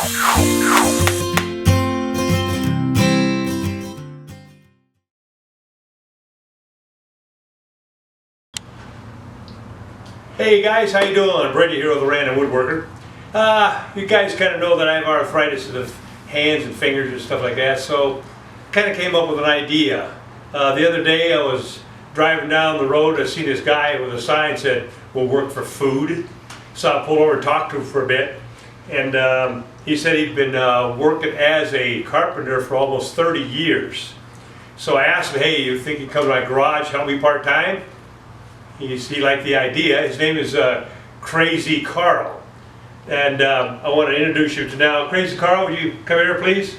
Hey guys, how you doing? Brady here with the Random Woodworker. You guys kind of know that I have arthritis in the hands and fingers and stuff like that, so kind of came up with an idea. The other day I was driving down the road, I seen this guy with a sign that said, "We'll work for food." So I pulled over and talked to him for a bit, and he said he'd been working as a carpenter for almost 30 years. So I asked him, "Hey, you think you can come to my garage, help me part-time?" He liked the idea. His name is Crazy Carl. And I want to introduce you to now. Crazy Carl, would you come here please?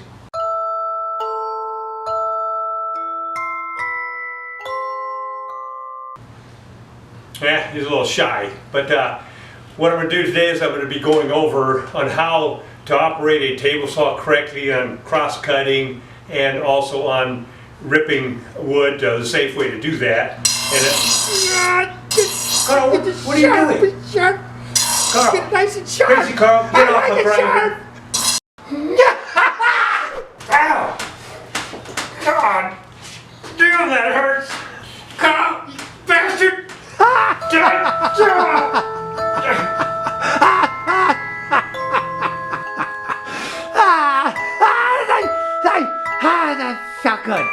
Yeah, he's a little shy. But what I'm going to do today is I'm going to be going over on how to operate a table saw correctly, on cross-cutting, and also on ripping wood, the safe way to do that. Carl, what are you doing? Carl, get nice and sharp. Crazy Carl, get off the grinder. Ow! God, damn, that hurts. Carl, you bastard! That felt good.